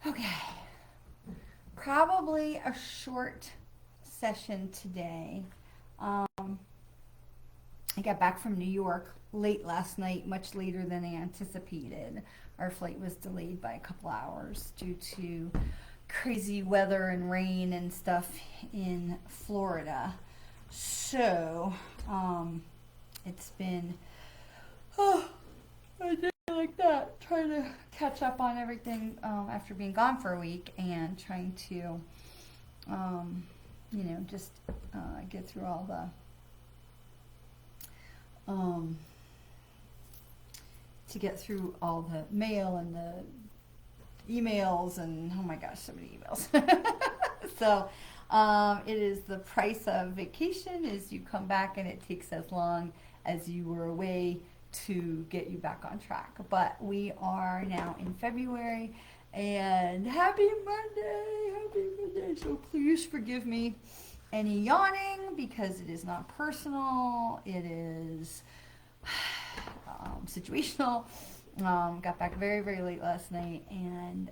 Okay, probably a short session today. Um, I got back from New York late last night, much later than I anticipated. Our flight was delayed by a couple hours due to crazy weather and rain and stuff in Florida. So, um, it's been, oh, I did like that. Trying to catch up on everything after being gone for a week and trying to, um, just get through all um, the mail and the emails and oh my gosh, so many emails. So it is the price of vacation is you come back and it takes as long as you were away to get you back on track. But we are now in February and happy Monday. So please forgive me any yawning because it is not personal. It is situational. Got back very, very late last night and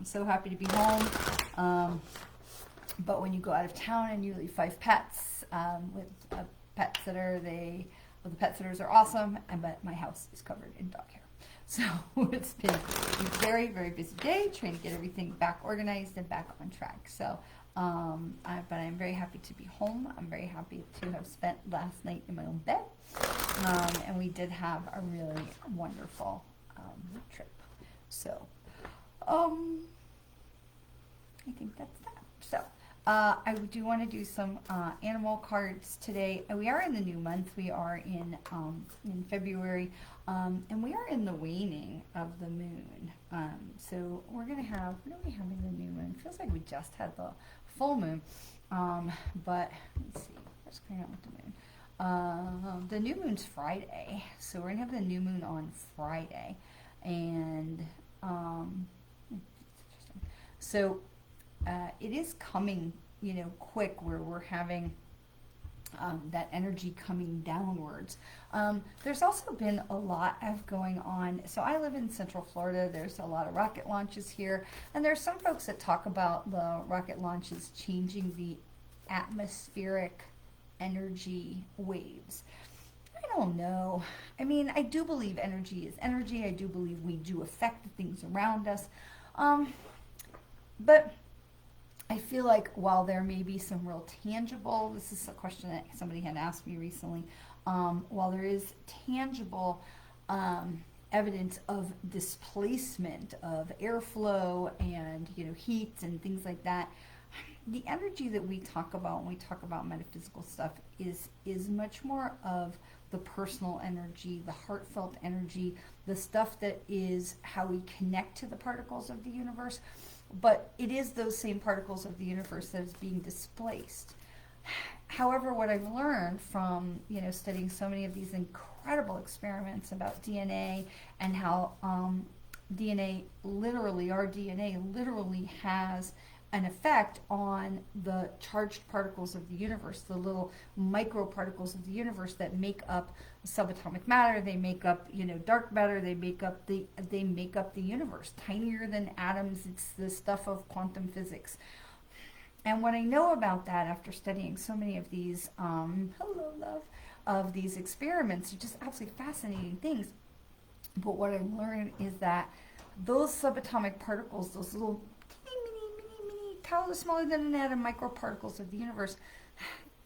so happy to be home. But when you go out of town and you leave 5 pets with a pet sitter, the pet sitters are awesome, but my house is covered in dog hair. So it's been a very, very busy day trying to get everything back organized and back on track. So, but I'm very happy to be home. I'm very happy to have spent last night in my own bed. And we did have a really wonderful trip. So, I think that's that. So, I do want to do some animal cards today. We are in the new month. We are in February, and we are in the waning of the moon. So we're gonna have. What are we having the new moon? Feels like we just had the full moon, but let's see. What's going on with the moon? The new moon's Friday, so we're gonna have the new moon on Friday, and so. It is coming, quick where we're having that energy coming downwards. There's also been a lot of going on. So I live in Central Florida. There's a lot of rocket launches here. And there's some folks that talk about the rocket launches changing the atmospheric energy waves. I don't know. I mean, I do believe energy is energy. I do believe we do affect the things around us. But I feel like while there may be some real tangible, this is a question that somebody had asked me recently, while there is tangible evidence of displacement of airflow and heat and things like that, the energy that we talk about when we talk about metaphysical stuff is much more of the personal energy, the heartfelt energy, the stuff that is how we connect to the particles of the universe. But it is those same particles of the universe that is being displaced. However, what I've learned from studying so many of these incredible experiments about DNA and how DNA literally, our DNA literally has an effect on the charged particles of the universe, the little microparticles of the universe that make up subatomic matter. They make up, dark matter. They make up the universe, tinier than atoms. It's the stuff of quantum physics. And what I know about that after studying so many of these, hello love, of these experiments, are just absolutely fascinating things. But what I've learned is that those subatomic particles, those little smaller than an atom microparticles of the universe,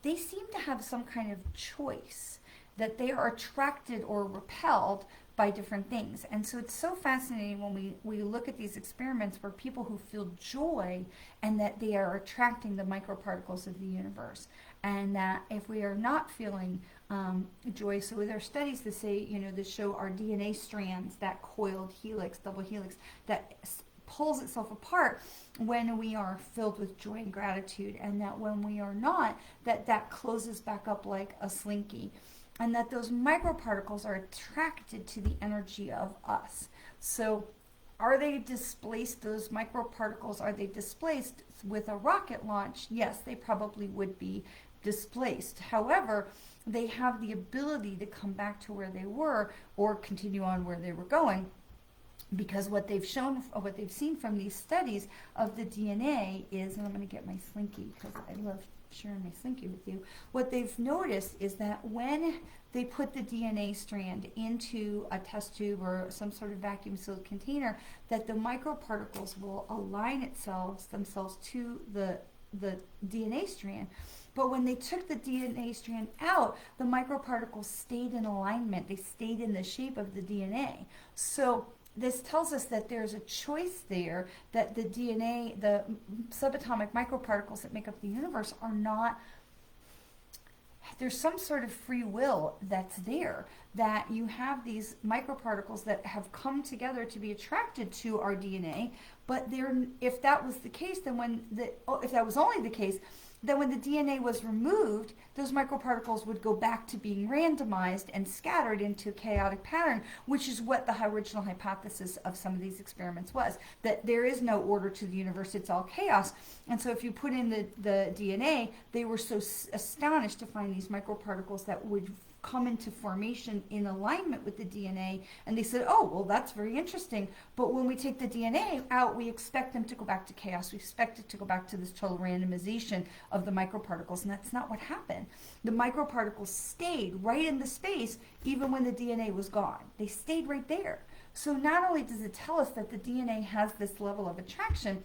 they seem to have some kind of choice that they are attracted or repelled by different things. And so it's so fascinating when we look at these experiments where people who feel joy and that they are attracting the microparticles of the universe, and that if we are not feeling joy, so with our studies that say, that show our DNA strands, that coiled helix, double helix, that pulls itself apart when we are filled with joy and gratitude, and that when we are not, that closes back up like a slinky, and that those microparticles are attracted to the energy of us. So are they displaced, those microparticles, are they displaced with a rocket launch? Yes, they probably would be displaced. However, they have the ability to come back to where they were or continue on where they were going because what they've shown, what they've seen from these studies of the DNA is, and I'm going to get my Slinky because I love sharing my Slinky with you. What they've noticed is that when they put the DNA strand into a test tube or some sort of vacuum sealed container, that the microparticles will align themselves to the DNA strand. But when they took the DNA strand out, the microparticles stayed in alignment. They stayed in the shape of the DNA. So this tells us that there's a choice there, that the DNA, the subatomic microparticles that make up the universe are not, there's some sort of free will that's there, that you have these microparticles that have come together to be attracted to our DNA, but if that was the case, then if that was only the case, then when the DNA was removed, those microparticles would go back to being randomized and scattered into a chaotic pattern, which is what the original hypothesis of some of these experiments was, that there is no order to the universe, it's all chaos. And so if you put in the DNA, they were so astonished to find these microparticles that would come into formation in alignment with the DNA, and they said, oh, well, that's very interesting, but when we take the DNA out, we expect them to go back to chaos. We expect it to go back to this total randomization of the microparticles, and that's not what happened. The microparticles stayed right in the space even when the DNA was gone. They stayed right there. So not only does it tell us that the DNA has this level of attraction,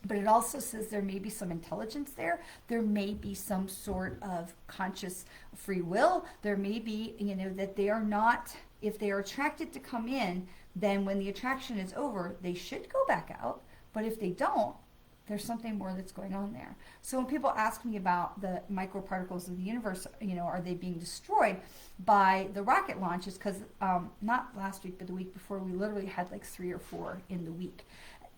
but it also says there may be some intelligence there. There may be some sort of conscious free will. There may be, that they are not, if they are attracted to come in, then when the attraction is over, they should go back out. But if they don't, there's something more that's going on there. So when people ask me about the microparticles of the universe, are they being destroyed by the rocket launches? Because not last week, but the week before, we literally had like 3 or 4 in the week.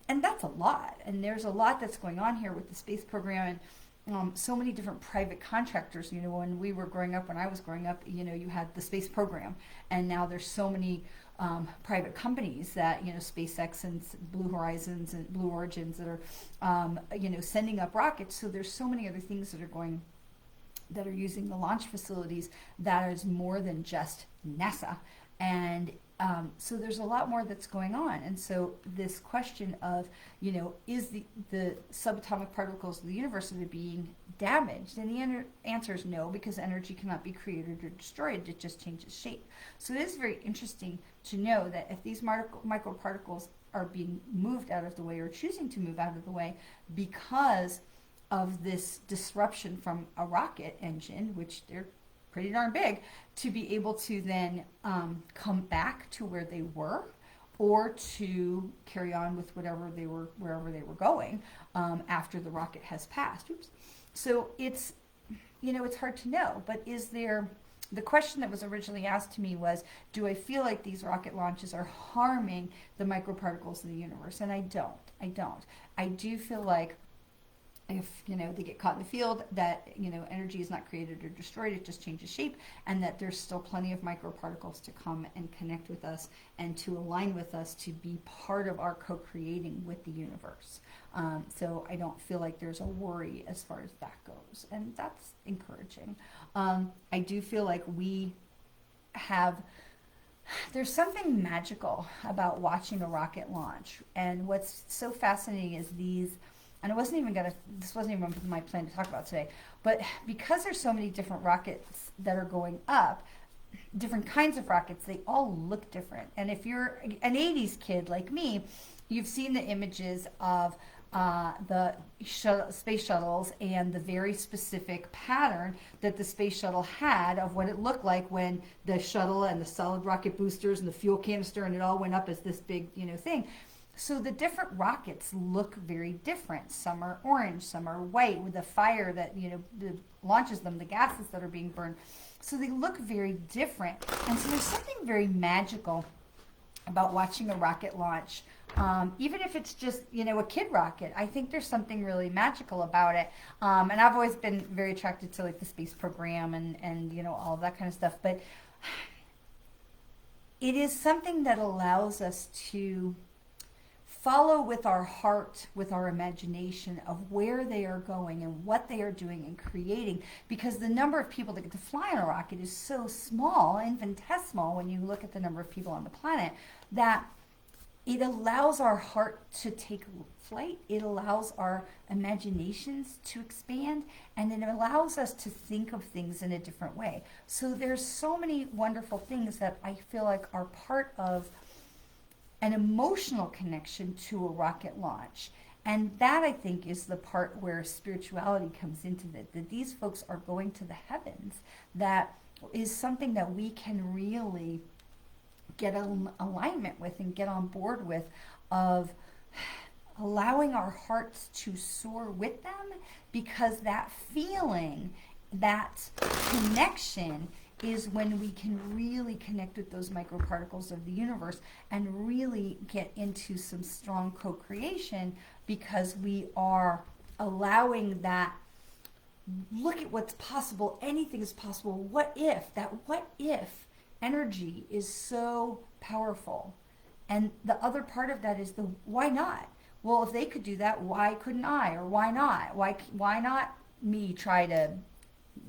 And that's a lot. And there's a lot that's going on here with the space program and so many different private contractors. When I was growing up, you had the space program. And now there's so many private companies that, SpaceX and Blue Horizons and Blue Origins that are, sending up rockets. So there's so many other things that are using the launch facilities that is more than just NASA. And so there's a lot more that's going on. And so this question of, is the subatomic particles of the universe being damaged? And the answer is no, because energy cannot be created or destroyed. It just changes shape. So it is very interesting to know that if these microparticles are being moved out of the way or choosing to move out of the way because of this disruption from a rocket engine, which they're pretty darn big, to be able to then come back to where they were, or to carry on with wherever they were going after the rocket has passed. Oops. So it's hard to know. But the question that was originally asked to me was, do I feel like these rocket launches are harming the microparticles of the universe? And I don't. I do feel like if they get caught in the field, that energy is not created or destroyed, it just changes shape, and that there's still plenty of microparticles to come and connect with us and to align with us to be part of our co-creating with the universe. So I don't feel like there's a worry as far as that goes, and that's encouraging. I do feel like there's something magical about watching a rocket launch, and what's so fascinating is and this wasn't even my plan to talk about today, but because there's so many different rockets that are going up, different kinds of rockets, they all look different. And if you're an 80s kid like me, you've seen the images of the space shuttles and the very specific pattern that the space shuttle had of what it looked like when the shuttle and the solid rocket boosters and the fuel canister and it all went up as this big, thing. So the different rockets look very different. Some are orange, some are white with the fire that launches them, the gases that are being burned. So they look very different. And so there's something very magical about watching a rocket launch. Even if it's just, a kid rocket, I think there's something really magical about it. And I've always been very attracted to like the space program and all of that kind of stuff. But it is something that allows us to follow with our heart, with our imagination of where they are going and what they are doing and creating, because the number of people that get to fly on a rocket is so small, infinitesimal, when you look at the number of people on the planet, that it allows our heart to take flight. It allows our imaginations to expand, and it allows us to think of things in a different way. So there's so many wonderful things that I feel like are part of an emotional connection to a rocket launch. And that, I think, is the part where spirituality comes into it, that these folks are going to the heavens. That is something that we can really get an alignment with and get on board with, of allowing our hearts to soar with them, because that feeling, that connection, is when we can really connect with those microparticles of the universe and really get into some strong co-creation, because we are allowing that, look at what's possible, anything is possible, what if, that what if energy is so powerful. And the other part of that is the why not? Well, if they could do that, why couldn't I? Or why not? Why not me try to,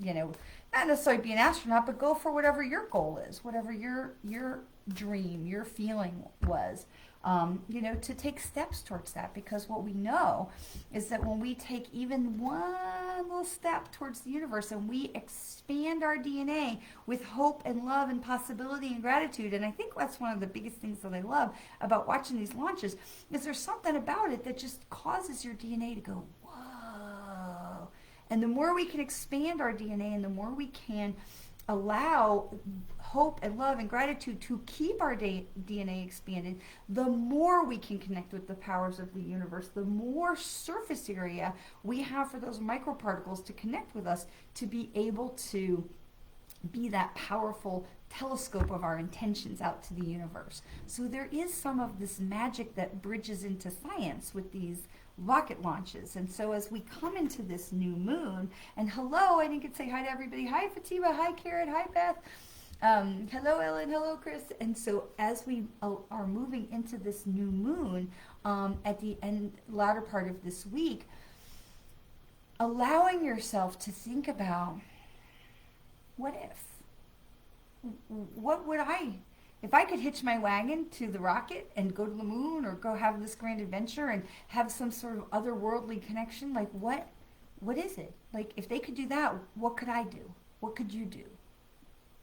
not necessarily be an astronaut, but go for whatever your goal is, whatever your dream, your feeling was, to take steps towards that. Because what we know is that when we take even one little step towards the universe and we expand our DNA with hope and love and possibility and gratitude, and I think that's one of the biggest things that I love about watching these launches, is there's something about it that just causes your DNA to go, whoa. And the more we can expand our DNA, and the more we can allow hope and love and gratitude to keep our DNA expanded, the more we can connect with the powers of the universe, the more surface area we have for those microparticles to connect with us, to be able to be that powerful telescope of our intentions out to the universe. So there is some of this magic that bridges into science with these rocket launches. And so as we come into this new moon, and hello, I didn't get to say hi to everybody. Hi Fatima, hi Karen, hi Beth. Hello Ellen, hello Chris. And so as we are moving into this new moon, at the latter part of this week, allowing yourself to think about, what if I could hitch my wagon to the rocket and go to the moon, or go have this grand adventure and have some sort of otherworldly connection? Like, what is it? Like, if they could do that, what could I do? What could you do?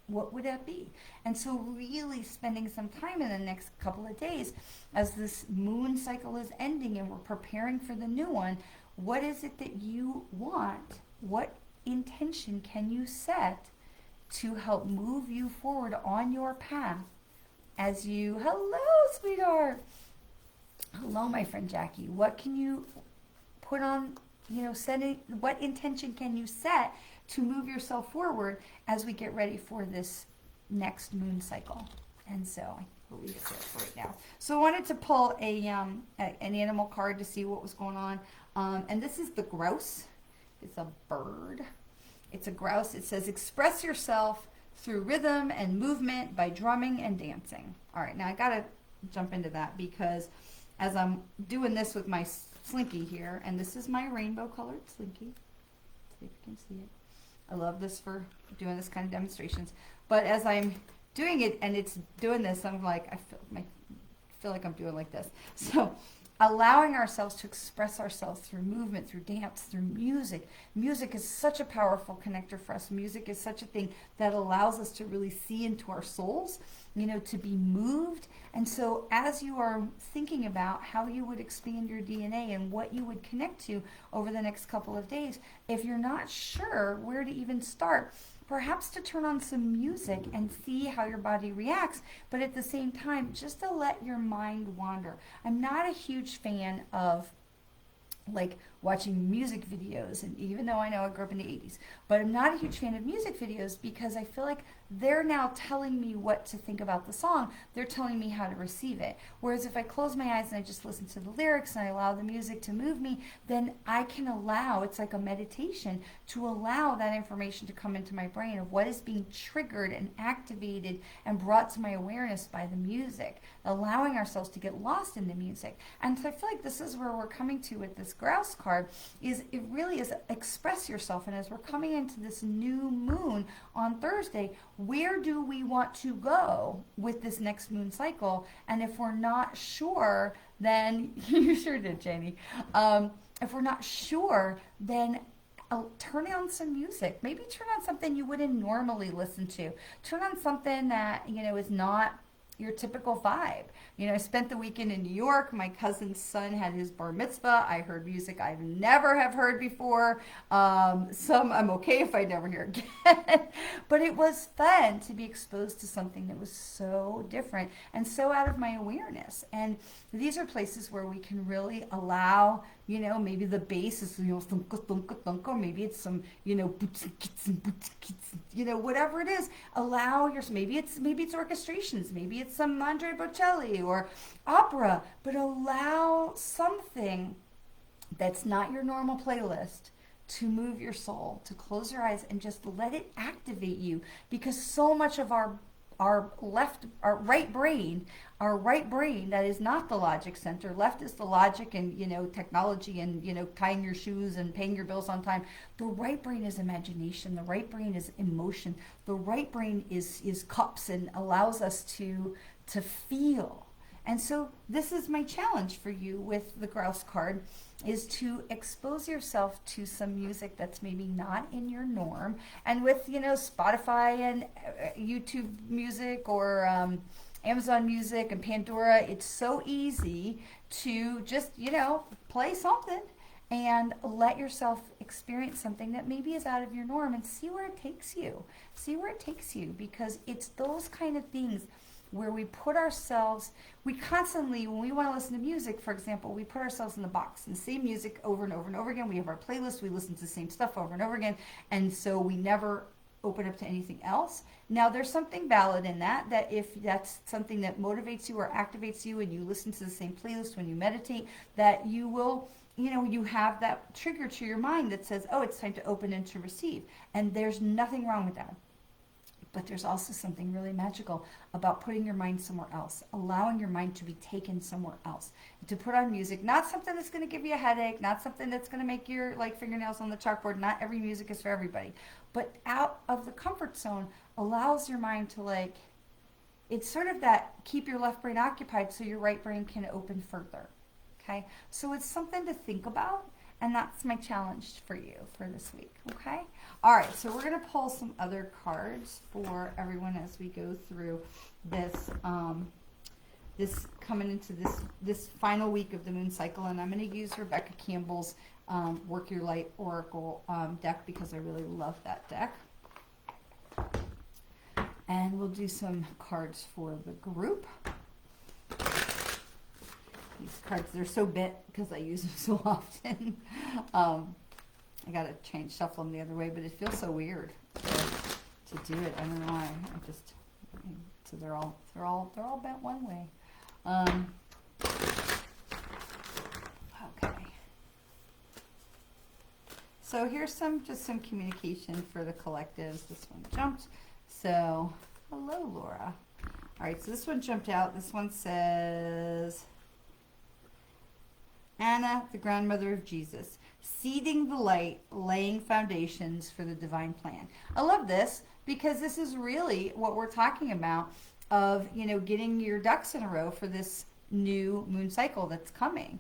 What would that be? And so really spending some time in the next couple of days, as this moon cycle is ending and we're preparing for the new one, what is it that you want? What intention can you set to help move you forward on your path as you, hello sweetheart, hello my friend Jackie, what can you put on, setting, what intention can you set to move yourself forward as we get ready for this next moon cycle? And so I believe it's there for right now. So I wanted to pull an animal card to see what was going on, and this is the grouse. It's a bird. It's a grouse. It says, express yourself through rhythm and movement by drumming and dancing. All right, now I got to jump into that, because as I'm doing this with my slinky here, and this is my rainbow colored slinky. See if you can see it. I love this for doing this kind of demonstrations. But as I'm doing it and it's doing this, I'm like, I feel like I'm doing like this. So allowing ourselves to express ourselves through movement, through dance, through music. Music is such a powerful connector for us. Music is such a thing that allows us to really see into our souls, to be moved. And so as you are thinking about how you would expand your DNA and what you would connect to over the next couple of days, if you're not sure where to even start, perhaps to turn on some music and see how your body reacts, but at the same time, just to let your mind wander. I'm not a huge fan of like watching music videos, and even though I know I grew up in the 80s, but I'm not a huge fan of music videos, because I feel like they're now telling me what to think about the song. They're telling me how to receive it. Whereas if I close my eyes and I just listen to the lyrics and I allow the music to move me, then I can allow, it's like a meditation, to allow that information to come into my brain of what is being triggered and activated and brought to my awareness by the music, allowing ourselves to get lost in the music. And so I feel like this is where we're coming to with this grouse card. card is, it really is express yourself. And as we're coming into this new moon on Thursday, where do we want to go with this next moon cycle? And if we're not sure, then you sure did, Janie. If we're not sure, then turn on some music. Maybe turn on something you wouldn't normally listen to. Turn on something that, is not your typical vibe. I spent the weekend in New York. My cousin's son had his bar mitzvah. I heard music I've never have heard before. Some I'm okay if I never hear again. But it was fun to be exposed to something that was so different and so out of my awareness. And these are places where we can really allow, maybe the bass is, thunka, thunka, thunka, or maybe it's some, boots and kits and boots and kits, whatever it is. Allow maybe it's orchestrations, maybe it's some Andre Bocelli or opera, but allow something that's not your normal playlist to move your soul, to close your eyes and just let it activate you, because so much of our right brain, that is not the logic center. Left is the logic and, technology and, tying your shoes and paying your bills on time. The right brain is imagination. The right brain is emotion. The right brain is cups and allows us to feel. And so this is my challenge for you with the grouse card, is to expose yourself to some music that's maybe not in your norm. And with, Spotify and YouTube music or Amazon Music and Pandora, it's so easy to just, play something and let yourself experience something that maybe is out of your norm and see where it takes you. See where it takes you, because it's those kind of things where we put ourselves, we constantly, when we want to listen to music, for example, we put ourselves in the box and the same music over and over and over again. We have our playlist, we listen to the same stuff over and over again, and so we never open up to anything else. Now, there's something valid in that if that's something that motivates you or activates you and you listen to the same playlist when you meditate, that you will, you have that trigger to your mind that says, oh, it's time to open and to receive. And there's nothing wrong with that. But there's also something really magical about putting your mind somewhere else, allowing your mind to be taken somewhere else, to put on music, not something that's going to give you a headache, not something that's going to make your fingernails on the chalkboard. Not every music is for everybody, but out of the comfort zone allows your mind to it's sort of that keep your left brain occupied so your right brain can open further. Okay, so it's something to think about. And that's my challenge for you for this week, okay? All right, so we're going to pull some other cards for everyone as we go through this, this coming into this final week of the moon cycle. And I'm going to use Rebecca Campbell's Work Your Light Oracle deck, because I really love that deck. And we'll do some cards for the group. These cards, they're so bit because I use them so often. I gotta shuffle them the other way, but it feels so weird to do it. I don't know why. So they're all bent one way. Okay. So here's just some communication for the collectives. This one jumped. So hello, Laura. All right. So this one jumped out. This one says, Anna, the grandmother of Jesus, seeding the light, laying foundations for the divine plan. I love this because this is really what we're talking about of, getting your ducks in a row for this new moon cycle that's coming.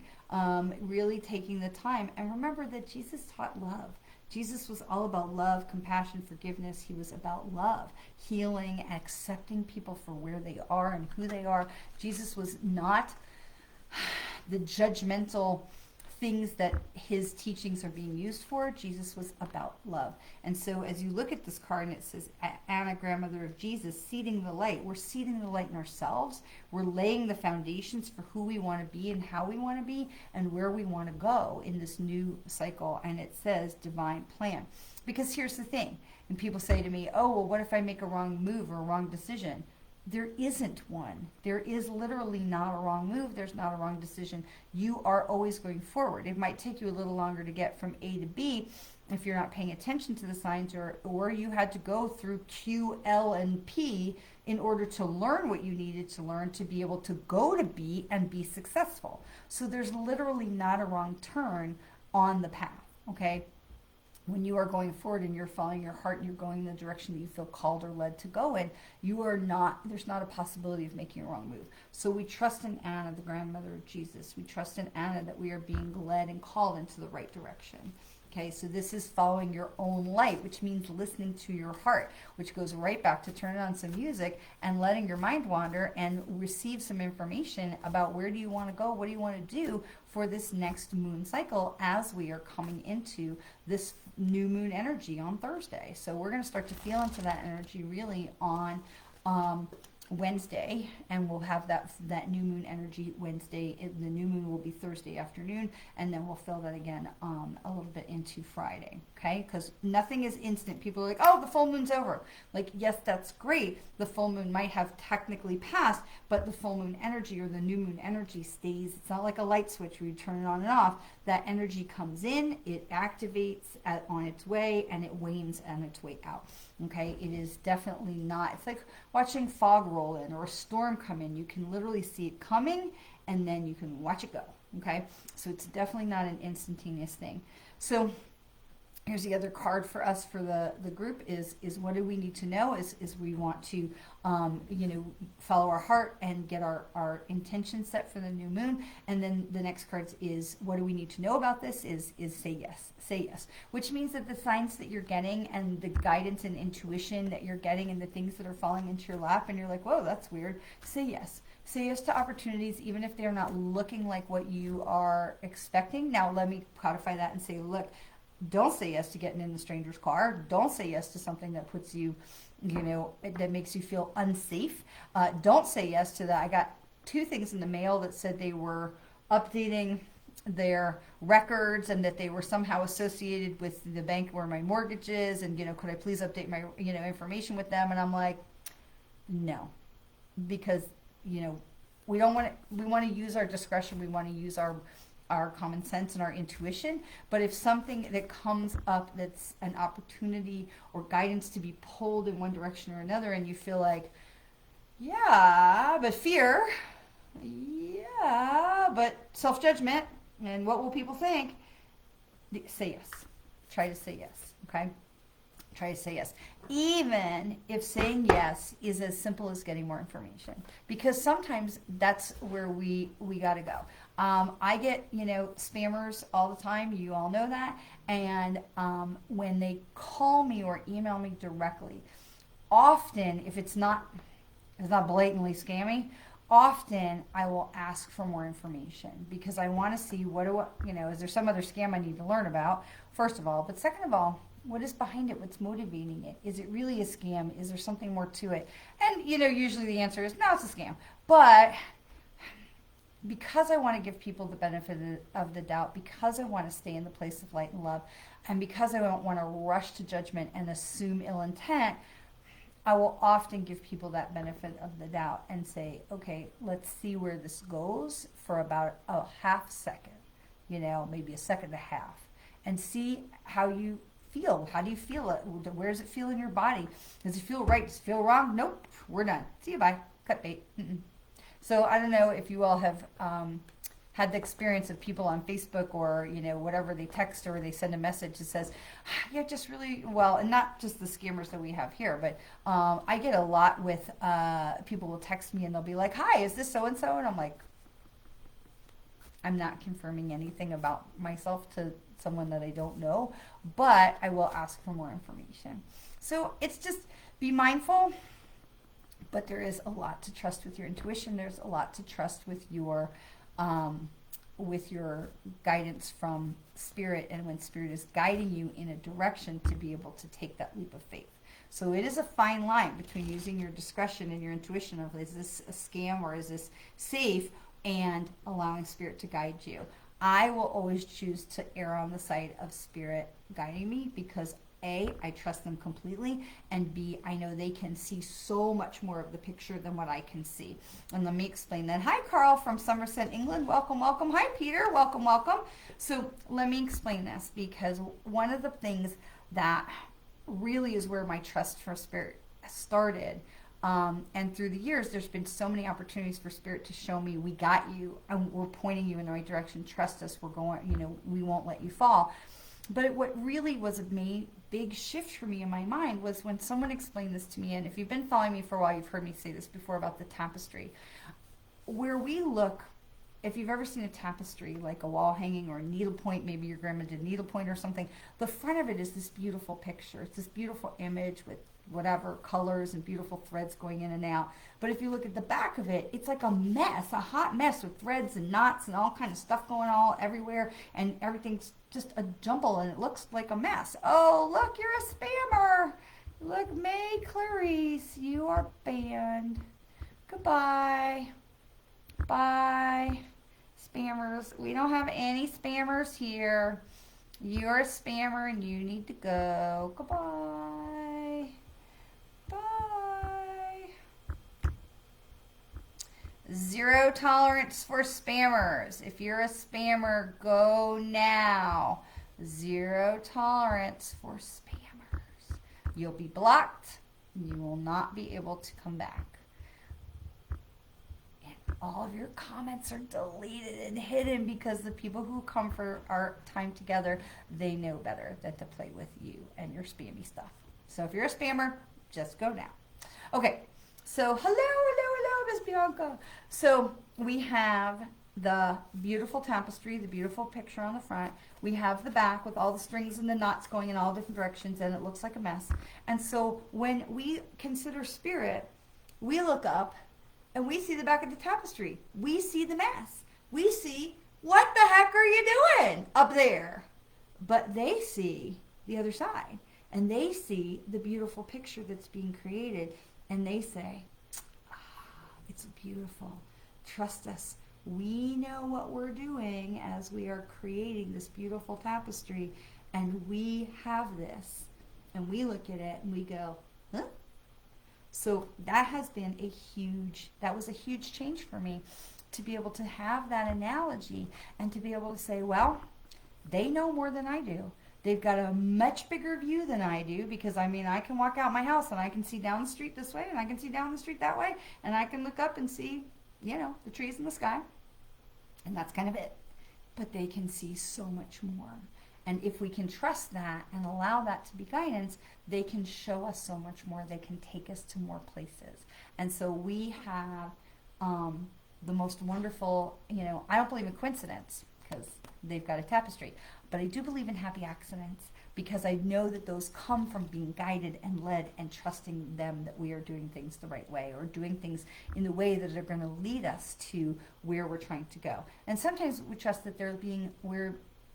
Really taking the time. And remember that Jesus taught love. Jesus was all about love, compassion, forgiveness. He was about love, healing, accepting people for where they are and who they are. Jesus was not the judgmental things that his teachings are being used for. Jesus was about love. And so as you look at this card and it says Anna, grandmother of Jesus, seeding the light, we're seeding the light in ourselves. We're laying the foundations for who we want to be and how we want to be and where we want to go in this new cycle. And it says divine plan. Because here's the thing, and people say to me, oh, well, what if I make a wrong move or a wrong decision? There isn't one. There is literally not a wrong move. There's not a wrong decision. You are always going forward. It might take you a little longer to get from A to B if you're not paying attention to the signs, or you had to go through Q, L, and P in order to learn what you needed to learn to be able to go to B and be successful. So there's literally not a wrong turn on the path, okay? When you are going forward and you're following your heart and you're going in the direction that you feel called or led to go in, you are not, there's not a possibility of making a wrong move. So we trust in Anna, the grandmother of Jesus. We trust in Anna that we are being led and called into the right direction. Okay, so this is following your own light, which means listening to your heart, which goes right back to turning on some music and letting your mind wander and receive some information about where do you want to go, what do you want to do for this next moon cycle as we are coming into this new moon energy on Thursday. So we're going to start to feel into that energy really on Wednesday, and we'll have that new moon energy Wednesday. The new moon will be Thursday afternoon, and then we'll feel that again a little bit into Friday, okay? Because nothing is instant. People are like, oh, the full moon's over. Like, yes, that's great. The full moon might have technically passed, but the full moon energy or the new moon energy stays. It's not like a light switch where you turn it on and off. That energy comes in, it activates on its way, and it wanes on its way out. Okay, it is definitely not, it's like watching fog roll in or a storm come in. You can literally see it coming and then you can watch it go. Okay, so it's definitely not an instantaneous thing. So here's the other card for us for the group is what do we need to know is we want to follow our heart and get our intention set for the new moon. And then the next cards is what do we need to know about this is say yes, which means that the signs that you're getting and the guidance and intuition that you're getting and the things that are falling into your lap and you're like, whoa, that's weird, say yes. Say yes to opportunities, even if they're not looking like what you are expecting. Now, let me codify that and say, look, don't say yes to getting in the stranger's car. Don't say yes to something that puts you, that makes you feel unsafe. Don't say yes to that. I got 2 things in the mail that said they were updating their records and that they were somehow associated with the bank where my mortgage is, and could I please update my information with them? And I'm like, no, because we don't want to. We want to use our discretion. We want to use our common sense and our intuition. But if something that comes up that's an opportunity or guidance to be pulled in one direction or another, and you feel like, yeah, but fear, yeah, but self-judgment, and what will people think? Say yes. Try to say yes, okay? Try to say yes. Even if saying yes is as simple as getting more information. Because sometimes that's where we got to go. I get, spammers all the time. You all know that. And when they call me or email me directly, often, if it's not blatantly scammy, often I will ask for more information because I want to see is there some other scam I need to learn about, first of all. But second of all, what is behind it? What's motivating it? Is it really a scam? Is there something more to it? And, usually the answer is, no, it's a scam. But because I want to give people the benefit of the doubt, because I want to stay in the place of light and love, and because I don't want to rush to judgment and assume ill intent, I will often give people that benefit of the doubt and say, okay, let's see where this goes for about a half second, maybe a second and a half, and see how you feel. How do you feel it? Where does it feel in your body? Does it feel right? Does it feel wrong? Nope. We're done. See you. Bye. Cut bait. So I don't know if you all have had the experience of people on Facebook or, whatever, they text or they send a message that says, yeah, just really well, and not just the scammers that we have here, but I get a lot with people will text me and they'll be like, hi, is this so-and-so? And I'm like, I'm not confirming anything about myself to someone that I don't know, but I will ask for more information. So it's just be mindful, but there is a lot to trust with your intuition. There's a lot to trust with your guidance from spirit, and when spirit is guiding you in a direction to be able to take that leap of faith. So it is a fine line between using your discretion and your intuition of, is this a scam or is this safe, and allowing spirit to guide you. I will always choose to err on the side of spirit guiding me because A, I trust them completely, and B, I know they can see so much more of the picture than what I can see. And let me explain that. Hi, Carl from Somerset, England. Welcome, welcome. Hi, Peter. Welcome, welcome. So let me explain this, because one of the things that really is where my trust for spirit started And through the years, there's been so many opportunities for Spirit to show me, we got you, and we're pointing you in the right direction. Trust us. We're going, we won't let you fall. But what really was a big shift for me in my mind was when someone explained this to me. And if you've been following me for a while, you've heard me say this before about the tapestry. Where we look, if you've ever seen a tapestry, like a wall hanging or a needlepoint, maybe your grandma did needlepoint or something, the front of it is this beautiful picture. It's this beautiful image with whatever colors and beautiful threads going in and out. But if you look at the back of it, it's like a mess, a hot mess with threads and knots and all kind of stuff going all everywhere, and everything's just a jumble, and it looks like a mess. Oh, look, you're a spammer. Look, May Clarice, you are banned. Goodbye. Bye. Spammers. We don't have any spammers here. You're a spammer and you need to go. Goodbye. Bye. Zero tolerance for spammers. If you're a spammer, go now. Zero tolerance for spammers. You'll be blocked. You will not be able to come back. All of your comments are deleted and hidden because the people who come for our time together, they know better than to play with you and your spammy stuff. So if you're a spammer, just go now. Okay, so hello, Miss Bianca. So we have the beautiful tapestry, the beautiful picture on the front. We have the back with all the strings and the knots going in all different directions, and it looks like a mess. And so when we consider Spirit, we look up and we see the back of the tapestry. We see the mess. We see, what the heck are you doing up there? But they see the other side. And they see the beautiful picture that's being created. And they say, it's beautiful. Trust us. We know what we're doing as we are creating this beautiful tapestry. And we have this. And we look at it and we go, huh? So that has been that was a huge change for me, to be able to have that analogy and to be able to say, well, they know more than I do. They've got a much bigger view than I do, because I can walk out my house and I can see down the street this way and I can see down the street that way, and I can look up and see, the trees in the sky, and that's kind of it. But they can see so much more. And if we can trust that and allow that to be guidance, they can show us so much more. They can take us to more places. And so we have the most wonderful, I don't believe in coincidence because they've got a tapestry, but I do believe in happy accidents, because I know that those come from being guided and led and trusting them that we are doing things the right way, or doing things in the way that are going to lead us to where we're trying to go. And sometimes we trust that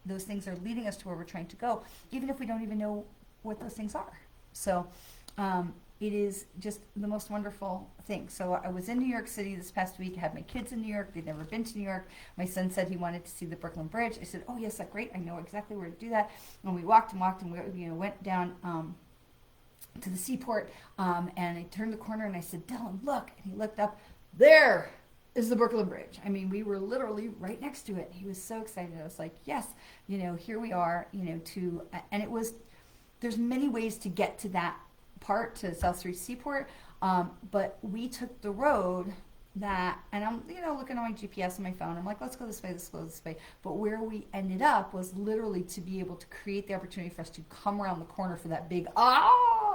those things are leading us to where we're trying to go, even if we don't even know what those things are. So it is just the most wonderful thing. So I was in New York City this past week. I had my kids in New York. They'd never been to New York. My son said he wanted to see the Brooklyn Bridge. I said, oh, yes, that's great. I know exactly where to do that. And we walked and we went down to the seaport, and I turned the corner and I said, Dylan, look. And he looked up. There is the Brooklyn Bridge. We were literally right next to it. He was so excited. I was like, yes, here we are, and there's many ways to get to that part, to South Street Seaport, but we took the road that, and I'm, looking at my GPS on my phone. I'm like, let's go this way, let's go this way. But where we ended up was literally to be able to create the opportunity for us to come around the corner for that big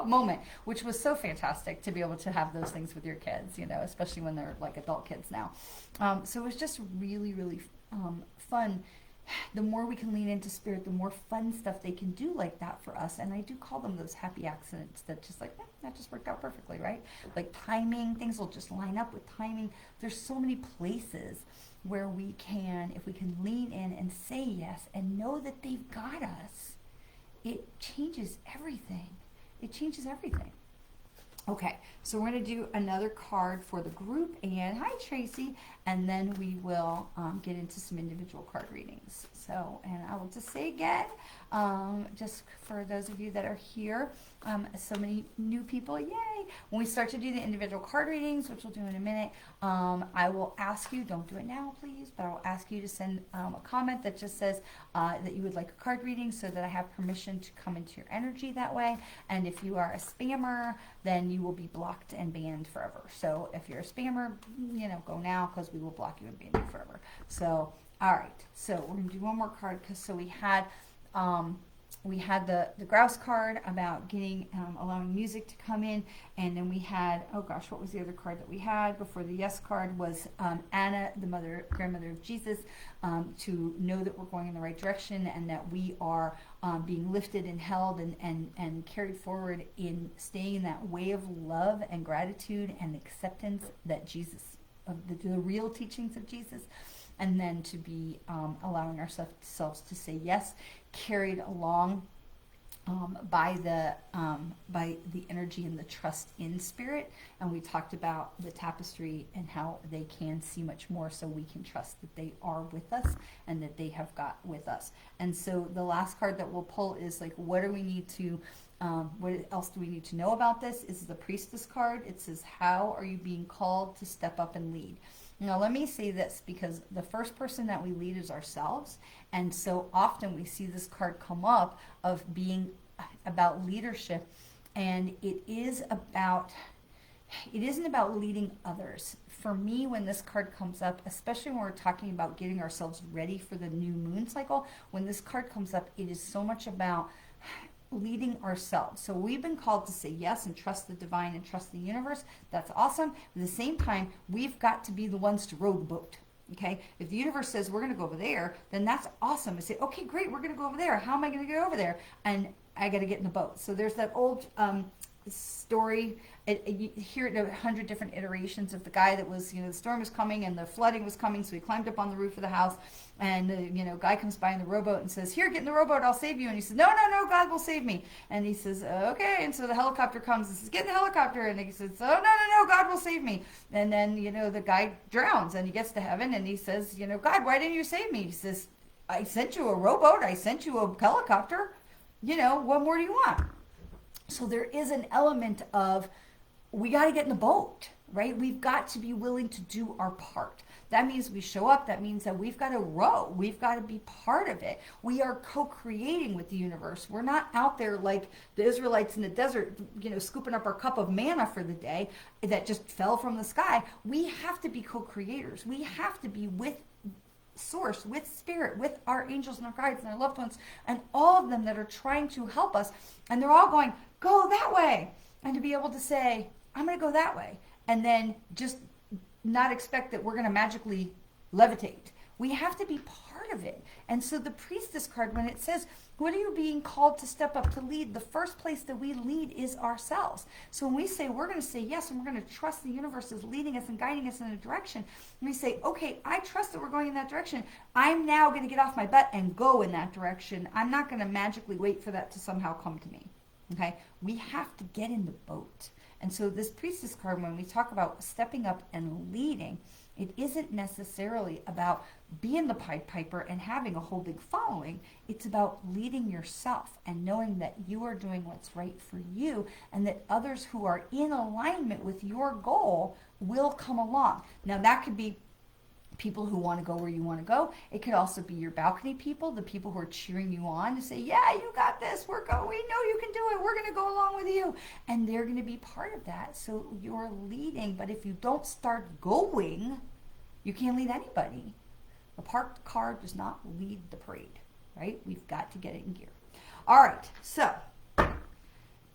moment, which was so fantastic to be able to have those things with your kids, especially when they're like adult kids now. So it was just really, really fun. The more we can lean into Spirit, the more fun stuff they can do like that for us. And I do call them those happy accidents that just like, that just worked out perfectly, right? Like timing, things will just line up with timing. There's so many places where we can, if we can lean in and say yes and know that they've got us, it changes everything. It changes everything. Okay, so we're going to do another card for the group, and hi Tracy, and then we will get into some individual card readings. So, and I will just say again, just for those of you that are here. So many new people, yay! When we start to do the individual card readings, which we'll do in a minute, I will ask you, don't do it now please, but I will ask you to send a comment that just says that you would like a card reading so that I have permission to come into your energy that way. And if you are a spammer, then you will be blocked and banned forever. So if you're a spammer, go now, because we will block you and ban you forever. So, all right. So we're going to do one more card, because so we had the grouse card about getting allowing music to come in, and then we had, oh gosh, what was the other card that we had before the yes card? Was Anna, the grandmother of Jesus, to know that we're going in the right direction, and that we are being lifted and held and carried forward in staying in that way of love and gratitude and acceptance that Jesus, of the real teachings of Jesus. And then to be allowing ourselves to say yes, carried along by the energy and the trust in spirit. And we talked about the tapestry and how they can see much more, so we can trust that they are with us and that they have got with us. And so the last card that we'll pull is like, what do we need to what else do we need to know about this? Is the priestess card. It says, how are you being called to step up and lead? Now, let me say this, because the first person that we lead is ourselves. And so often we see this card come up of being about leadership. And it isn't about leading others. For me, when this card comes up, especially when we're talking about getting ourselves ready for the new moon cycle, when this card comes up, it is so much about leading ourselves. So we've been called to say yes and trust the divine and trust the universe. That's awesome. At the same time, we've got to be the ones to row the boat. Okay? If the universe says we're going to go over there, then that's awesome. I say, okay, great, we're going to go over there. How am I going to get over there? And I got to get in the boat. So there's that old story. You hear it in 100 different iterations of the guy that was, the storm was coming and the flooding was coming, so he climbed up on the roof of the house, and the guy comes by in the rowboat and says, here, get in the rowboat, I'll save you. And he says, no, God will save me. And he says, okay. And so the helicopter comes and says, get in the helicopter. And he says, oh, no, God will save me. And then, the guy drowns, and he gets to heaven, and he says, God, why didn't you save me? He says, I sent you a rowboat, I sent you a helicopter, what more do you want? So there is an element of, we got to get in the boat, right? We've got to be willing to do our part. That means we show up. That means that we've got to row. We've got to be part of it. We are co-creating with the universe. We're not out there like the Israelites in the desert, scooping up our cup of manna for the day that just fell from the sky. We have to be co-creators. We have to be with source, with spirit, with our angels and our guides and our loved ones, and all of them that are trying to help us. And they're all going, go that way. And to be able to say, I'm going to go that way. And then just not expect that we're going to magically levitate. We have to be part of it. And so the priestess card, when it says, what are you being called to step up to lead? The first place that we lead is ourselves. So when we say we're going to say yes, and we're going to trust the universe is leading us and guiding us in a direction, and we say, okay, I trust that we're going in that direction. I'm now going to get off my butt and go in that direction. I'm not going to magically wait for that to somehow come to me. Okay? We have to get in the boat. And so this priestess card, when we talk about stepping up and leading, it isn't necessarily about being the Pied Piper and having a whole big following. It's about leading yourself and knowing that you are doing what's right for you, and that others who are in alignment with your goal will come along. Now, that could be people who want to go where you want to go. It could also be your balcony people, the people who are cheering you on to say, yeah, you got this, we know you can do it, we're going to go along with you. And they're going to be part of that. So you're leading, but if you don't start going, you can't lead anybody. The parked car does not lead the parade, right? We've got to get it in gear. All right, so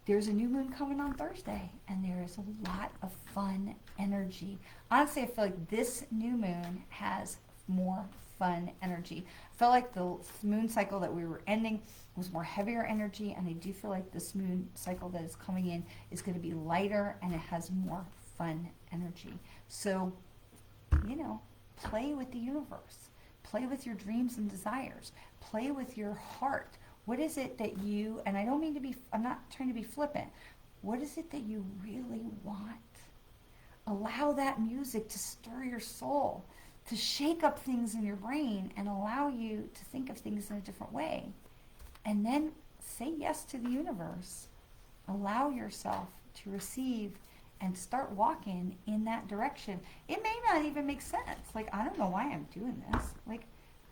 there's a new moon coming on Thursday, and there is a lot of fun energy. Honestly, I feel like this new moon has more fun energy. I felt like the moon cycle that we were ending was more heavier energy, and I do feel like this moon cycle that is coming in is going to be lighter, and it has more fun energy. So, play with the universe. Play with your dreams and desires. Play with your heart. What is it that you, and I don't mean to be, I'm not trying to be flippant, what is it that you really want? Allow that music to stir your soul, to shake up things in your brain and allow you to think of things in a different way. And then say yes to the universe. Allow yourself to receive and start walking in that direction. It may not even make sense. Like, I don't know why I'm doing this. Like,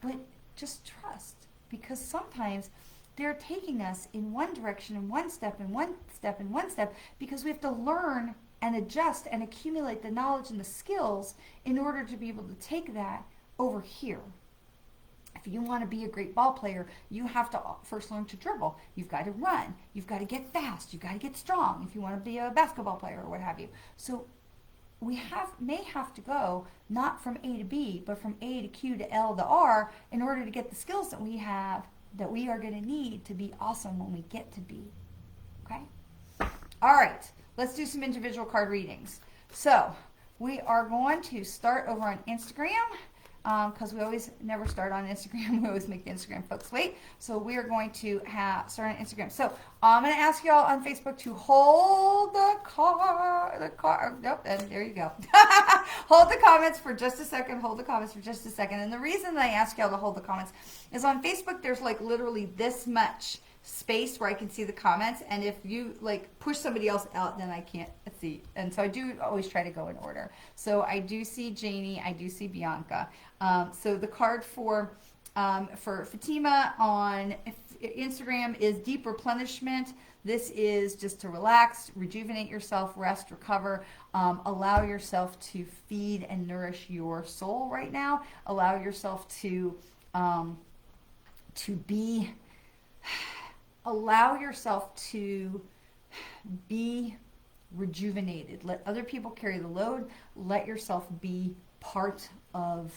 but just trust. Because sometimes they're taking us in one direction, in one step, in one step, in one step, because we have to learn and adjust and accumulate the knowledge and the skills in order to be able to take that over here. If you want to be a great ball player, you have to first learn to dribble. You've got to run. You've got to get fast. You've got to get strong if you want to be a basketball player or what have you. So we may have to go not from A to B, but from A to Q to L to R in order to get the skills that we have that we are going to need to be awesome when we get to B. Okay? All right. Let's do some individual card readings. So we are going to start over on Instagram. Because we always never start on Instagram. We always make the Instagram folks wait. So we are going to start on Instagram. So I'm going to ask you all on Facebook to hold the card. Nope, and there you go. Hold the comments for just a second. Hold the comments for just a second. And the reason that I ask y'all to hold the comments is on Facebook, there's like literally this much space where I can see the comments, and if you like push somebody else out, then I can't see. And so I do always try to go in order. So I do see Janie, I do see Bianca. So the card for Fatima on Instagram is Deep Replenishment. This is just to relax, rejuvenate yourself, rest, recover, allow yourself to feed and nourish your soul right now. Allow yourself to be. Allow yourself to be rejuvenated. Let other people carry the load. Let yourself be part of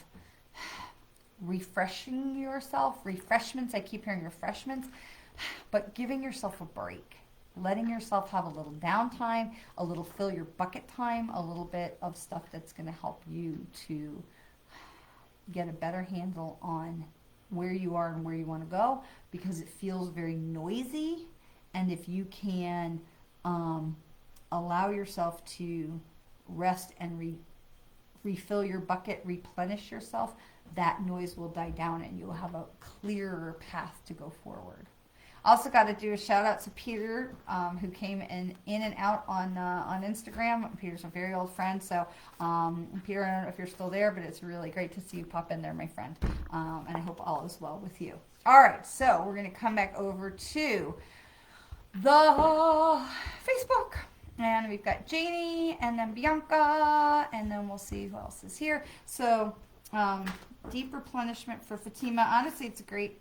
refreshing yourself. Refreshments. I keep hearing refreshments. But giving yourself a break. Letting yourself have a little downtime, a little fill your bucket time, a little bit of stuff that's going to help you to get a better handle on where you are and where you want to go, because it feels very noisy. And if you can allow yourself to rest and refill your bucket, replenish yourself, that noise will die down and you'll have a clearer path to go forward. Also got to do a shout out to Peter, who came in and out on Instagram. Peter's a very old friend, so Peter, I don't know if you're still there, but it's really great to see you pop in there, my friend. And I hope all is well with you. All right, so we're going to come back over to the Facebook. And we've got Janie, and then Bianca, and then we'll see who else is here. So deep replenishment for Fatima. Honestly, it's a great,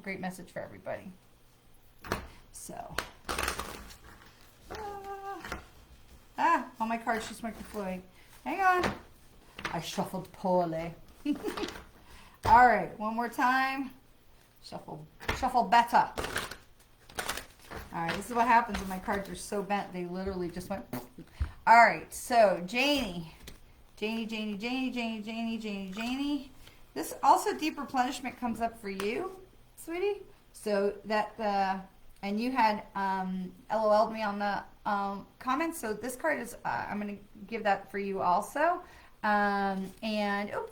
great message for everybody. So, all my cards just went to Floyd. Hang on. I shuffled poorly. All right, one more time. Shuffle better. All right, this is what happens when my cards are so bent. They literally just went. All right, so Janie. This also deep replenishment comes up for you, sweetie. So that and you had LOL'd me on the comments. So this card is I'm going to give that for you also. And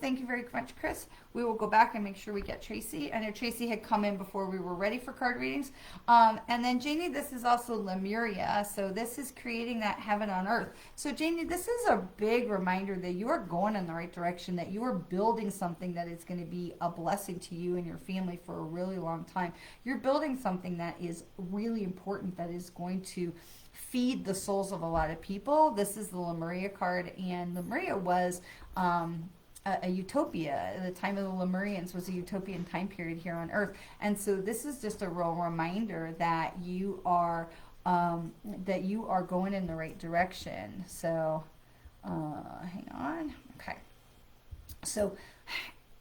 thank you very much, Chris. We will go back and make sure we get Tracy. I know Tracy had come in before we were ready for card readings. And then Janie, this is also Lemuria. So this is creating that heaven on earth. So Janie, this is a big reminder that you are going in the right direction, that you are building something that is going to be a blessing to you and your family for a really long time. You're building something that is really important, that is going to feed the souls of a lot of people. This is the Lemuria card, and Lemuria was a utopia. The time of the Lemurians was a utopian time period here on Earth, and so this is just a real reminder that you are going in the right direction. So, hang on. Okay. So,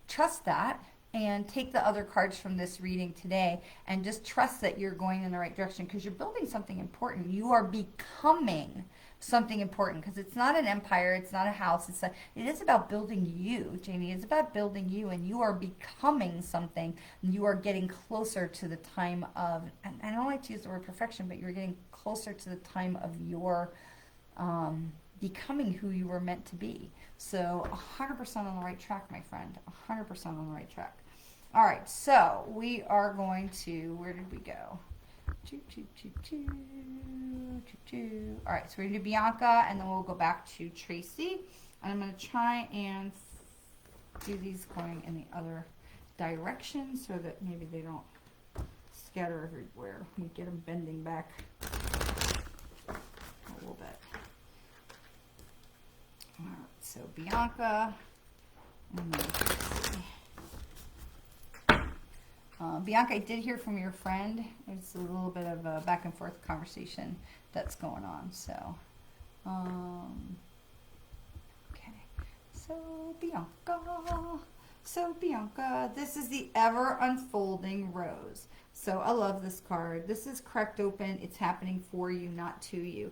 trust that. And take the other cards from this reading today and just trust that you're going in the right direction, because you're building something important. You are becoming something important, because it's not an empire, it's not a house, it is about building you, Janie. It's about building you, and you are becoming something. You are getting closer to the time of, and I don't like to use the word perfection, but you're getting closer to the time of your becoming who you were meant to be. So 100% on the right track, my friend. 100% on the right track. All right, so we are going to, where did we go? Choo, choo, choo, choo, choo, choo. All right, so we're going to do Bianca, and then we'll go back to Tracy. And I'm going to try and do these going in the other direction so that maybe they don't scatter everywhere. We get them bending back a little bit. All right, so Bianca, and then Tracy. Bianca, I did hear from your friend. It's a little bit of a back and forth conversation that's going on. So, okay. So Bianca, this is the ever unfolding rose. So I love this card. This is cracked open. It's happening for you, not to you.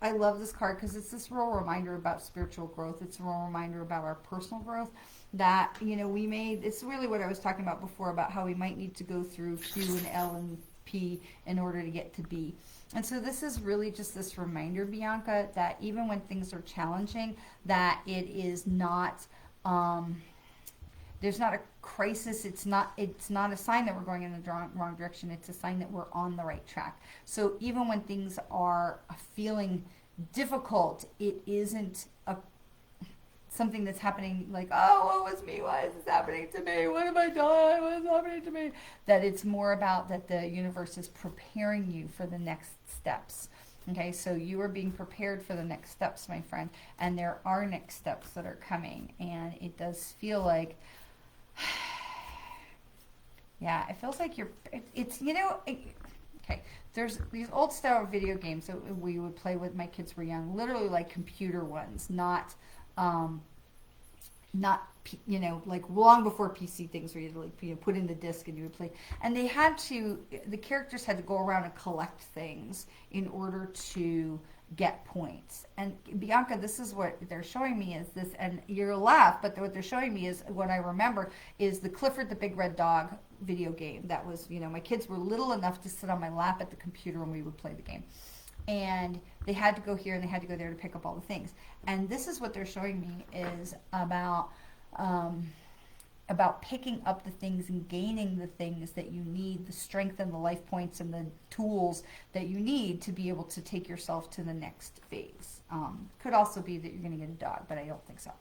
I love this card because it's this real reminder about spiritual growth. It's a real reminder about our personal growth that, it's really what I was talking about before about how we might need to go through Q and L and P in order to get to B. And so this is really just this reminder, Bianca, that even when things are challenging, that it is not, there's not a crisis. It's not a sign that we're going in the wrong direction. It's a sign that we're on the right track. So even when things are feeling difficult, it isn't something that's happening like, oh, what was me? Why is this happening to me? What have I done? What is happening to me? That it's more about that the universe is preparing you for the next steps. Okay, so you are being prepared for the next steps, my friend. And there are next steps that are coming. And it does feel like, yeah, it feels like okay, there's these old style video games that we would play with my kids were young, literally like computer ones, not like long before PC things where you put in the disc and you would play. And the characters had to go around and collect things in order to get points. And Bianca, this is what they're showing me is this, and you'll laugh, but what they're showing me is what I remember is the Clifford the Big Red Dog video game. That was, my kids were little enough to sit on my lap at the computer when we would play the game. And they had to go here and they had to go there to pick up all the things. And this is what they're showing me is about picking up the things and gaining the things that you need, the strength and the life points and the tools that you need to be able to take yourself to the next phase. Could also be that you're going to get a dog, but I don't think so.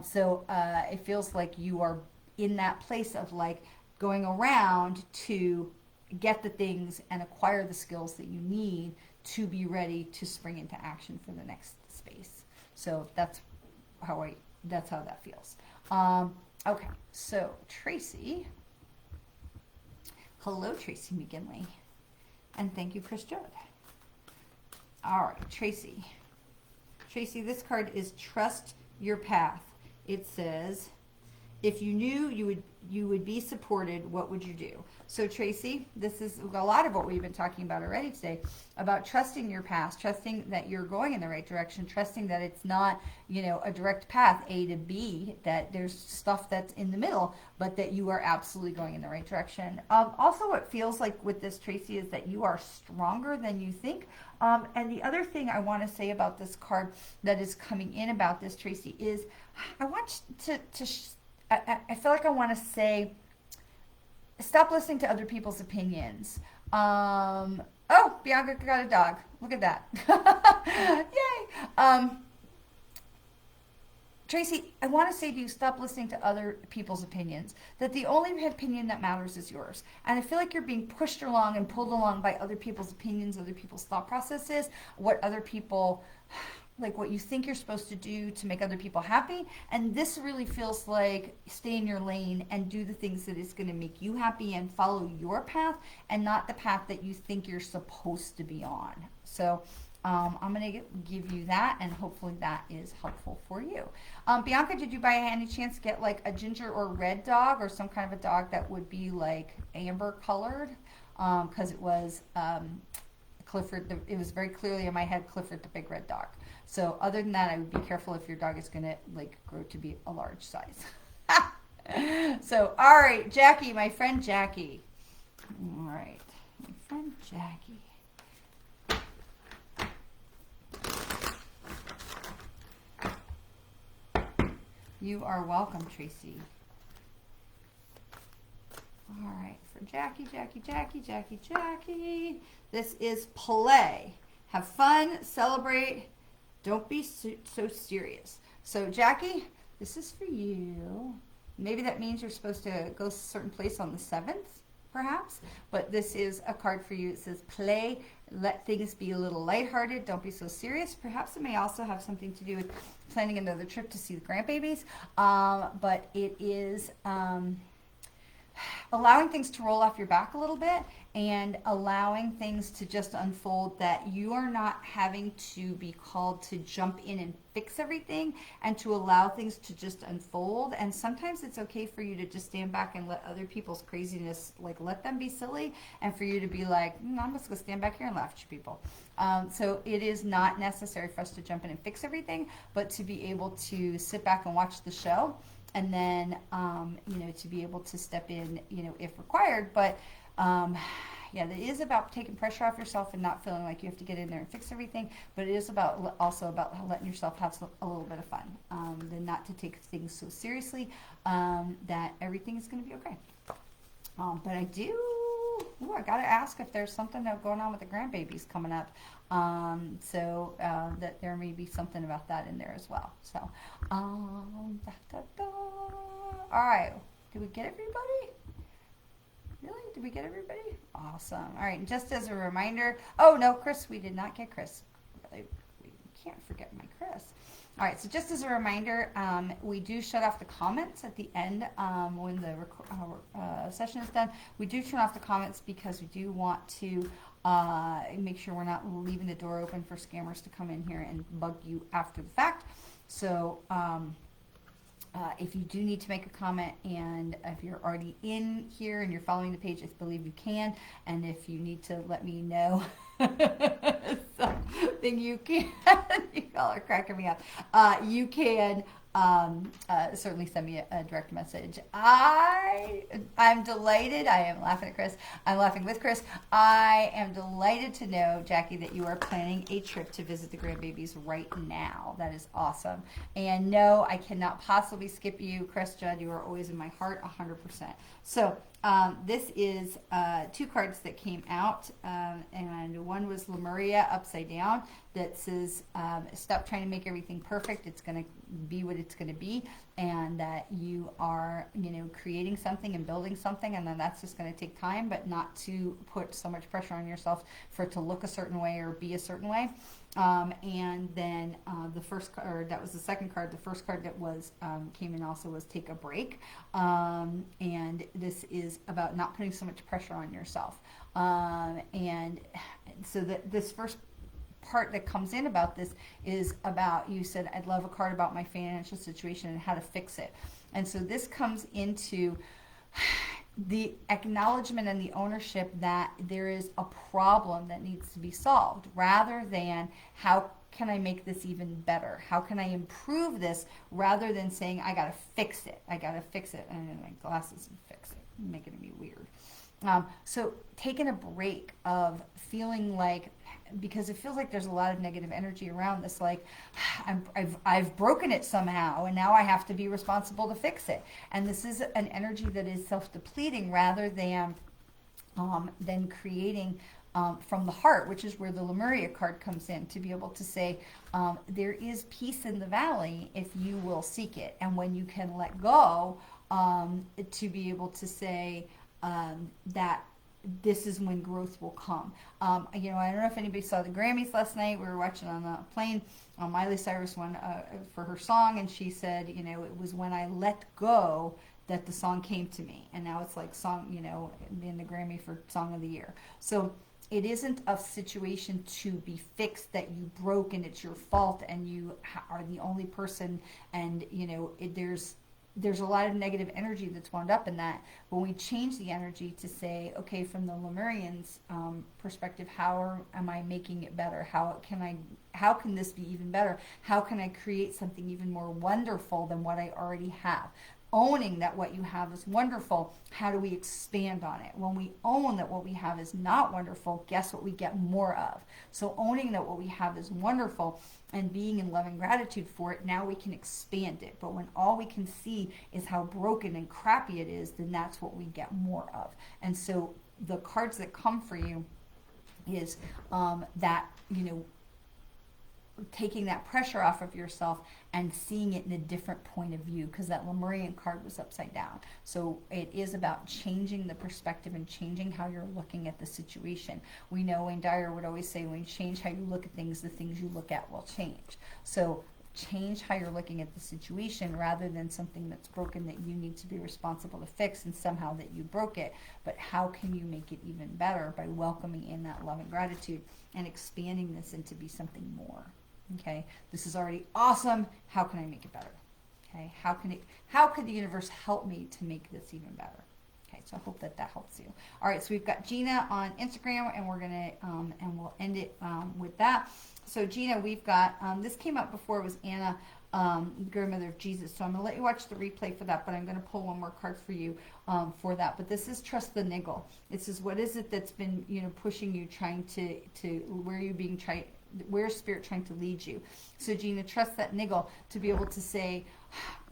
So it feels like you are in that place of like going around to get the things and acquire the skills that you need to be ready to spring into action for the next space. So that's how that feels. Okay, so Tracy. Hello, Tracy McGinley. And thank you, Chris Judd. All right, Tracy. Tracy, this card is Trust Your Path. It says, if you knew you would be supported, what would you do? So Tracy, this is a lot of what we've been talking about already today, about trusting your path, trusting that you're going in the right direction, trusting that it's not, a direct path, A to B, that there's stuff that's in the middle, but that you are absolutely going in the right direction. Also, what feels like with this, Tracy, is that you are stronger than you think. And the other thing I want to say about this card that is coming in about this, Tracy, is I want I feel like I want to say, stop listening to other people's opinions. Oh, Bianca got a dog. Look at that. Yay. Tracy, I want to say to you, stop listening to other people's opinions. That the only opinion that matters is yours. And I feel like you're being pushed along and pulled along by other people's opinions, other people's thought processes, what other people, like what you think you're supposed to do to make other people happy. And this really feels like stay in your lane and do the things that is going to make you happy and follow your path and not the path that you think you're supposed to be on. So I'm going to give you that, and hopefully that is helpful for you. Bianca, did you by any chance get like a ginger or red dog or some kind of a dog that would be like amber colored? Because it was Clifford, it was very clearly in my head, Clifford the Big Red Dog. So other than that, I would be careful if your dog is going to like grow to be a large size. So, all right, Jackie, my friend Jackie. All right, my friend Jackie. You are welcome, Tracy. All right, for Jackie. This is play. Have fun, celebrate, don't be so serious. So Jackie, this is for you. Maybe that means you're supposed to go a certain place on the 7th, perhaps, but this is a card for you. It says play, let things be a little lighthearted, don't be so serious. Perhaps it may also have something to do with planning another trip to see the grandbabies, but it is allowing things to roll off your back a little bit and allowing things to just unfold, that you are not having to be called to jump in and fix everything, and to allow things to just unfold. And sometimes it's okay for you to just stand back and let other people's craziness, like, let them be silly, and for you to be like, I'm just gonna stand back here and laugh at you people. So it is not necessary for us to jump in and fix everything, but to be able to sit back and watch the show, and then to be able to step in, if required. But yeah, it is about taking pressure off yourself and not feeling like you have to get in there and fix everything. But it is also about letting yourself have a little bit of fun, and not to take things so seriously, that everything is going to be okay. But I gotta ask if there's something going on with the grandbabies coming up. So that there may be something about that in there as well. So, all right. Did we get everybody? Really? Did we get everybody? Awesome. All right. And just as a reminder, oh no, Chris, we did not get Chris. We can't forget my Chris. All right. So just as a reminder, we do shut off the comments at the end when the session is done. We do turn off the comments because we do want to make sure we're not leaving the door open for scammers to come in here and bug you after the fact. So if you do need to make a comment, and if you're already in here and you're following the page, I believe you can. And if you need to let me know something, you can. You all are cracking me up. You can certainly send me a direct message. I'm delighted. I am laughing at Chris. I'm laughing with Chris. I am delighted to know, Jackie, that you are planning a trip to visit the grandbabies right now. That is awesome. And no, I cannot possibly skip you, Chris Judd. You are always in my heart, 100%. So this is 2 cards that came out, and one was Lemuria upside down that says, stop trying to make everything perfect. It's going to be what it's going to be, and that you are, creating something and building something, and then that's just going to take time, but not to put so much pressure on yourself for it to look a certain way or be a certain way. And then the first card, that was the second card. The first card that was came in also was take a break, and this is about not putting so much pressure on yourself. And so this first part that comes in about this is about, you said, I'd love a card about my financial situation and how to fix it. And so this comes into the acknowledgement and the ownership that there is a problem that needs to be solved, rather than how can I make this even better? How can I improve this, rather than saying I gotta fix it. I gotta fix it. And then my glasses and fix it, making me weird. So taking a break of feeling like, because it feels like there's a lot of negative energy around this, like I've broken it somehow and now I have to be responsible to fix it. And this is an energy that is self-depleting, rather than creating from the heart, which is where the Lemuria card comes in, to be able to say there is peace in the valley if you will seek it. And when you can let go, to be able to say that this is when growth will come. I don't know if anybody saw the Grammys last night. We were watching on the plane. Miley Cyrus won for her song, and she said, it was when I let go that the song came to me. And now it's like song, in the Grammy for Song of the Year. So it isn't a situation to be fixed, that you broke and it's your fault and you are the only person, and there's a lot of negative energy that's wound up in that. When we change the energy to say, okay, from the Lemurians' perspective, how am I making it better? How can this be even better? How can I create something even more wonderful than what I already have? owning that what you have is wonderful, how do we expand on it? When we own that what we have is not wonderful, guess what we get more of? So owning that what we have is wonderful and being in love and gratitude for it, now we can expand it. But when all we can see is how broken and crappy it is, then that's what we get more of. And so the cards that come for you is that, you know, taking that pressure off of yourself and seeing it in a different point of view, because that Lemurian card was upside down. So it is about changing the perspective and changing how you're looking at the situation. We know Wayne Dyer would always say, when you change how you look at things, the things you look at will change. So change how you're looking at the situation rather than something that's broken that you need to be responsible to fix and somehow that you broke it. But how can you make it even better by welcoming in that love and gratitude and expanding this into be something more? Okay, this is already awesome. How can I make it better? Okay, how could the universe help me to make this even better? Okay, so I hope that helps you. All right, so we've got Gina on Instagram, and we're gonna and we'll end it with that. So Gina, we've got this came up before. It was Anna, the grandmother of Jesus. So I'm gonna let you watch the replay for that, but I'm gonna pull one more card for you for that. But this is trust the niggle. It says, what is it that's been, you know, pushing you, trying to where are you being tried? Where's spirit trying to lead you? So Gina, trust that niggle to be able to say,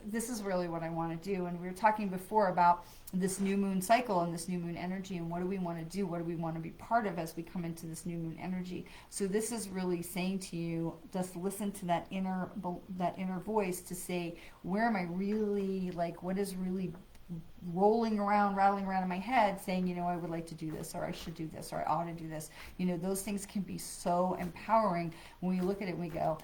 this is really what I want to do. And we were talking before about this new moon cycle and this new moon energy, and what do we want to do? What do we want to be part of as we come into this new moon energy? So this is really saying to you, just listen to that inner voice to say, where am I really, like, what is really rolling around, rattling around in my head saying, you know, I would like to do this, or I should do this, or I ought to do this. You know, those things can be so empowering when we look at it and we go,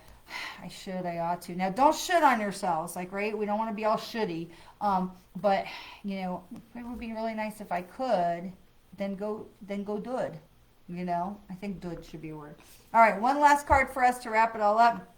I should, I ought to. Now, don't should on yourselves, like, right? We don't want to be all shouldy. But, you know, it would be really nice if I could, then go do it. You know, I think do it should be a word. All right, one last card for us to wrap it all up.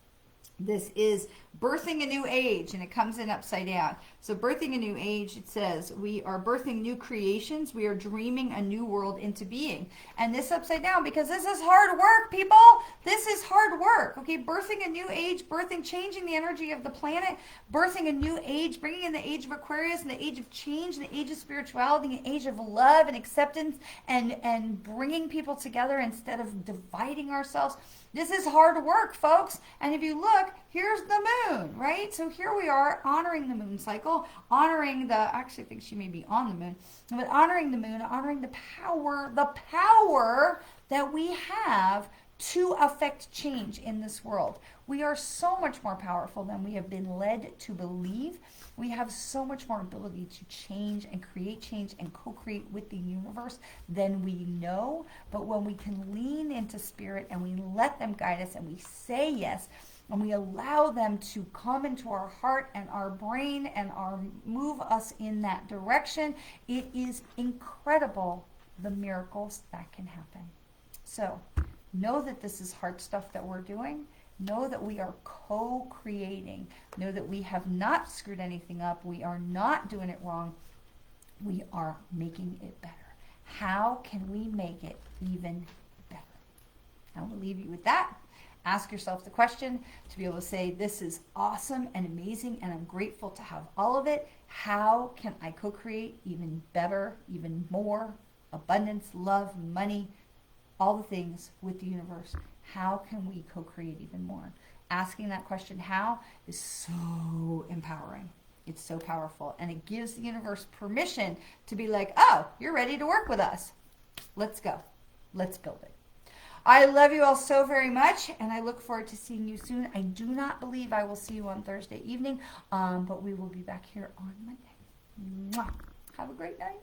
This is birthing a new age, and it comes in upside down. So birthing a new age, it says, we are birthing new creations. We are dreaming a new world into being. And this upside down, because this is hard work, people. This is hard work, okay? Birthing a new age, changing the energy of the planet, birthing a new age, bringing in the age of Aquarius and the age of change and the age of spirituality, an age of love and acceptance, and bringing people together instead of dividing ourselves. This is hard work, folks. And if you look, here's the moon, right? So here we are honoring the moon cycle, honoring I actually think she may be on the moon, but honoring the moon, honoring the power that we have to affect change in this world. We are so much more powerful than we have been led to believe. We have so much more ability to change and co-create with the universe than we know. But when we can lean into spirit and we let them guide us and we say yes, and we allow them to come into our heart and our brain and move us in that direction, it is incredible the miracles that can happen. So know that this is hard stuff that we're doing. Know that we are co-creating. Know that we have not screwed anything up. We are not doing it wrong. We are making it better. How can we make it even better? I will leave you with that. Ask yourself the question to be able to say, this is awesome and amazing, and I'm grateful to have all of it. How can I co-create even better, even more, abundance, love, money, all the things with the universe? How can we co-create even more? Asking that question, how, is so empowering. It's so powerful. And it gives the universe permission to be like, oh, you're ready to work with us. Let's go. Let's build it. I love you all so very much, and I look forward to seeing you soon. I do not believe I will see you on Thursday evening, but we will be back here on Monday. Mwah. Have a great night.